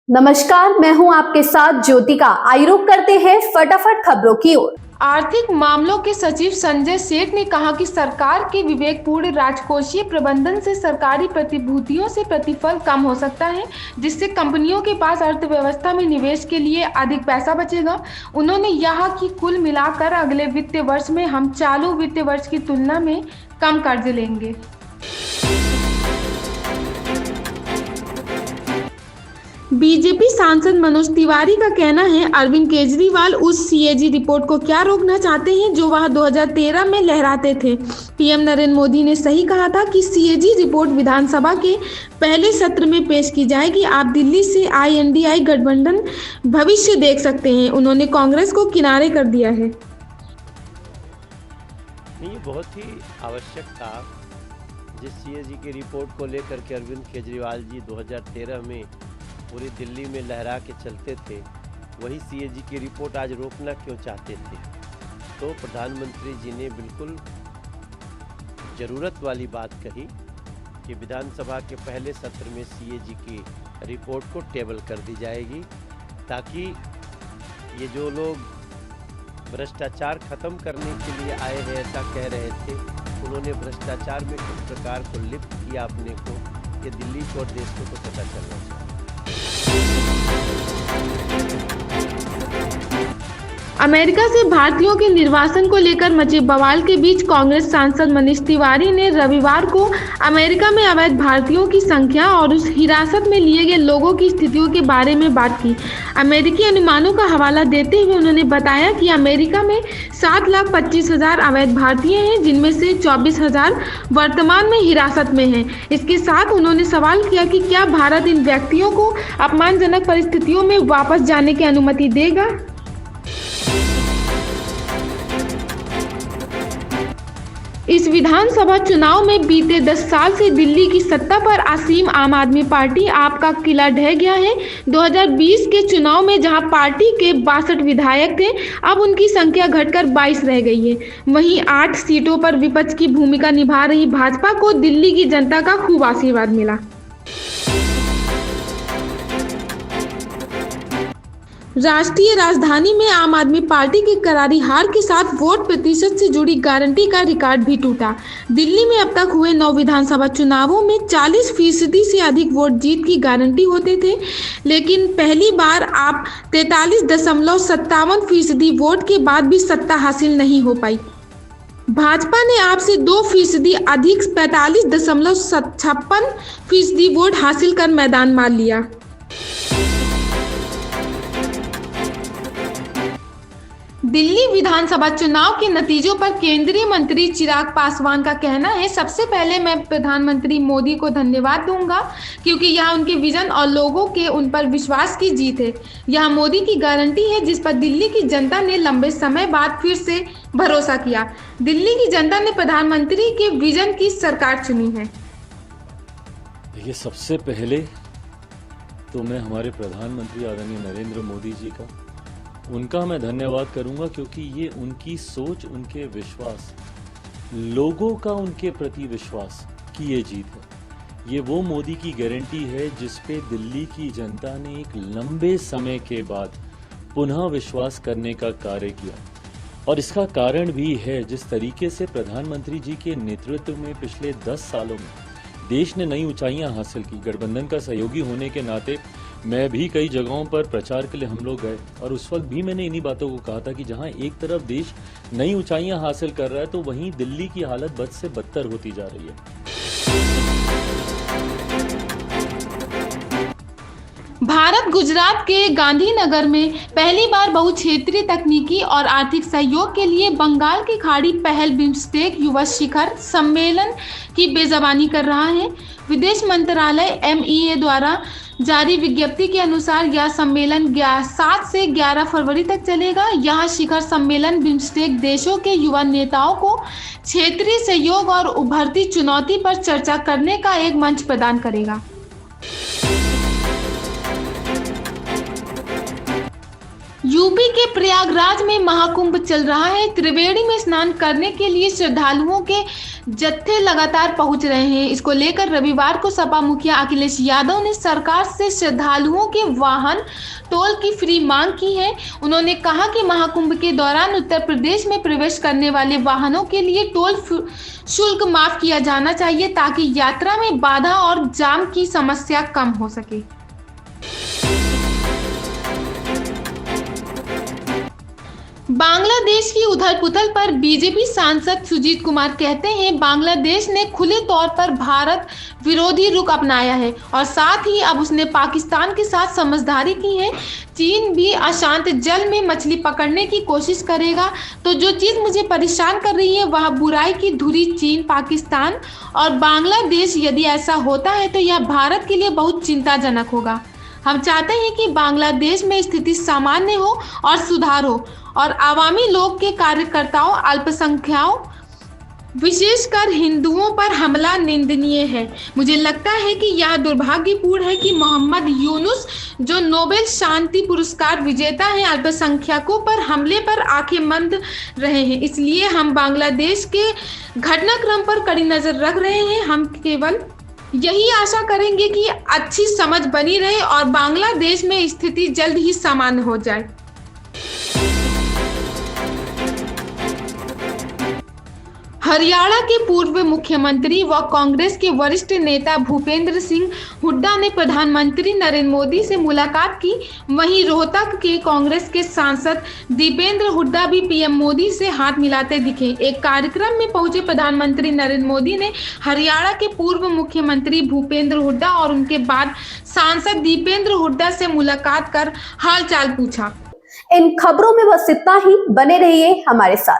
नमस्कार, मैं हूं आपके साथ ज्योतिका। आइए रुक करते हैं फटाफट खबरों की ओर। आर्थिक मामलों के सचिव संजय सेठ ने कहा कि सरकार के विवेकपूर्ण राजकोषीय प्रबंधन से सरकारी प्रतिभूतियों से प्रतिफल कम हो सकता है, जिससे कंपनियों के पास अर्थव्यवस्था में निवेश के लिए अधिक पैसा बचेगा। उन्होंने यहाँ कि कुल मिलाकर अगले वित्तीय वर्ष में हम चालू वित्तीय वर्ष की तुलना में कम कर्ज लेंगे। बीजेपी सांसद मनोज तिवारी का कहना है, अरविंद केजरीवाल उस सीएजी रिपोर्ट को क्या रोकना चाहते हैं जो वह 2013 में लहराते थे। पीएम नरेंद्र मोदी ने सही कहा था कि सीएजी रिपोर्ट विधानसभा के पहले सत्र में पेश की जाएगी। आप दिल्ली से INDI गठबंधन भविष्य देख सकते हैं। उन्होंने कांग्रेस को किनारे कर दिया है। नहीं, ये बहुत ही आवश्यक था। जिस सीएजी की रिपोर्ट को लेकर के अरविंद केजरीवाल जी 2013 में पूरी दिल्ली में लहरा के चलते थे, वही सीएजी की रिपोर्ट आज रोकना क्यों चाहते थे। तो प्रधानमंत्री जी ने बिल्कुल ज़रूरत वाली बात कही कि विधानसभा के पहले सत्र में सीएजी की रिपोर्ट को टेबल कर दी जाएगी, ताकि ये जो लोग भ्रष्टाचार खत्म करने के लिए आए हैं ऐसा कह रहे थे, उन्होंने भ्रष्टाचार में किस प्रकार को लिप्त किया अपने को, ये दिल्ली को और देश को तो पता चलना चाहिए। अमेरिका से भारतीयों के निर्वासन को लेकर मचे बवाल के बीच कांग्रेस सांसद मनीष तिवारी ने रविवार को अमेरिका में अवैध भारतीयों की संख्या और उस हिरासत में लिए गए लोगों की स्थितियों के बारे में बात की। अमेरिकी अनुमानों का हवाला देते हुए उन्होंने बताया कि अमेरिका में 7,25,000 अवैध भारतीय हैं, जिनमें से 24,000 वर्तमान में हिरासत में हैं। इसके साथ उन्होंने सवाल किया कि क्या भारत इन व्यक्तियों को अपमानजनक परिस्थितियों में वापस जाने की अनुमति देगा। इस विधानसभा चुनाव में बीते 10 साल से दिल्ली की सत्ता पर आसीन आम आदमी पार्टी आप का किला ढह गया है। 2020 के चुनाव में जहां पार्टी के 62 विधायक थे, अब उनकी संख्या घटकर 22 रह गई है। वहीं 8 सीटों पर विपक्ष की भूमिका निभा रही भाजपा को दिल्ली की जनता का खूब आशीर्वाद मिला। राष्ट्रीय राजधानी में आम आदमी पार्टी की करारी हार के साथ वोट प्रतिशत से जुड़ी गारंटी का रिकॉर्ड भी टूटा। दिल्ली में अब तक हुए 9 विधानसभा चुनावों में 40% से अधिक वोट जीत की गारंटी होते थे, लेकिन पहली बार आप 43.57% वोट के बाद भी सत्ता हासिल नहीं हो पाई। भाजपा ने आपसे 2% अधिक 45.56% वोट हासिल कर मैदान मार लिया। दिल्ली विधानसभा चुनाव के नतीजों पर केंद्रीय मंत्री चिराग पासवान का कहना है, सबसे पहले मैं प्रधानमंत्री मोदी को धन्यवाद दूंगा, क्योंकि यह उनके विजन और लोगों के उन पर विश्वास की जीत है। यह मोदी की गारंटी है जिस पर दिल्ली की जनता ने लंबे समय बाद फिर से भरोसा किया। दिल्ली की जनता ने प्रधानमंत्री के विजन की सरकार चुनी है। देखिए, सबसे पहले तो मैं हमारे प्रधानमंत्री आदरणीय नरेंद्र मोदी जी का उनका मैं धन्यवाद करूंगा, क्योंकि ये उनकी सोच, उनके विश्वास, लोगों का उनके प्रति विश्वास की ये जीत है। ये वो मोदी की गारंटी है जिस पे दिल्ली की जनता ने एक लंबे समय के बाद पुनः विश्वास करने का कार्य किया। और इसका कारण भी है जिस तरीके से प्रधानमंत्री जी के नेतृत्व में पिछले 10 सालों में देश ने नई ऊंचाइयां हासिल की। गठबंधन का सहयोगी होने के नाते मैं भी कई जगहों पर प्रचार के लिए हम लोग गए, और उस वक्त भी मैंने इन्हीं बातों को कहा था कि जहां एक तरफ देश नई ऊंचाइयां हासिल कर रहा है, तो वहीं दिल्ली की हालत बद से बदतर होती जा रही है। भारत गुजरात के गांधीनगर में पहली बार बहुक्षेत्रीय तकनीकी और आर्थिक सहयोग के लिए बंगाल की खाड़ी पहल बिम्स्टेक युवा शिखर सम्मेलन की बेज़बानी कर रहा है। विदेश मंत्रालय MEA द्वारा जारी विज्ञप्ति के अनुसार यह सम्मेलन 7 से 11 फरवरी तक चलेगा। यह शिखर सम्मेलन बिम्स्टेक देशों के युवा नेताओं को क्षेत्रीय सहयोग और उभरती चुनौती पर चर्चा करने का एक मंच प्रदान करेगा। यूपी के प्रयागराज में महाकुंभ चल रहा है। त्रिवेणी में स्नान करने के लिए श्रद्धालुओं के जत्थे लगातार पहुंच रहे हैं। इसको लेकर रविवार को सपा मुखिया अखिलेश यादव ने सरकार से श्रद्धालुओं के वाहन टोल की फ्री मांग की है। उन्होंने कहा कि महाकुंभ के दौरान उत्तर प्रदेश में प्रवेश करने वाले वाहनों के लिए टोल शुल्क माफ किया जाना चाहिए ताकि यात्रा में बाधा और जाम की समस्या कम हो सके। बांग्लादेश की उथल-पुथल पर बीजेपी सांसद सुजीत कुमार कहते हैं, बांग्लादेश ने खुले तौर पर भारत विरोधी रुख अपनाया है और साथ ही अब उसने पाकिस्तान के साथ समझदारी की है। चीन भी अशांत जल में मछली पकड़ने की कोशिश करेगा। तो जो चीज़ मुझे परेशान कर रही है वह बुराई की धुरी चीन, पाकिस्तान और बांग्लादेश। यदि ऐसा होता है तो यह भारत के लिए बहुत चिंताजनक होगा। हम चाहते हैं कि बांग्लादेश में स्थिति सामान्य हो और सुधार हो और आवामी लोग के कार्यकर्ताओं, अल्पसंख्यकों, विशेषकर हिंदुओं पर हमला निंदनीय है। मुझे लगता है कि यह दुर्भाग्यपूर्ण है कि मोहम्मद यूनुस, जो नोबेल शांति पुरस्कार विजेता हैं, अल्पसंख्यकों पर हमले पर आंखें बंद रहे हैं। इसलिए हम बांग्लादेश के घटनाक्रम पर कड़ी नजर रख रहे हैं। हम केवल यही आशा करेंगे कि अच्छी समझ बनी रहे और बांग्लादेश में स्थिति जल्द ही सामान्य हो जाए। हरियाणा के पूर्व मुख्यमंत्री व कांग्रेस के वरिष्ठ नेता भूपेंद्र सिंह हुड्डा ने प्रधानमंत्री नरेंद्र मोदी से मुलाकात की। वहीं रोहतक के कांग्रेस के सांसद दीपेंद्र हुड्डा भी पीएम मोदी से हाथ मिलाते दिखे। एक कार्यक्रम में पहुंचे प्रधानमंत्री नरेंद्र मोदी ने हरियाणा के पूर्व मुख्यमंत्री भूपेंद्र हुड्डा और उनके बाद सांसद दीपेंद्र हुड्डा से मुलाकात कर हालचाल पूछा। इन खबरों में बस इतना ही। बने रहिए हमारे साथ।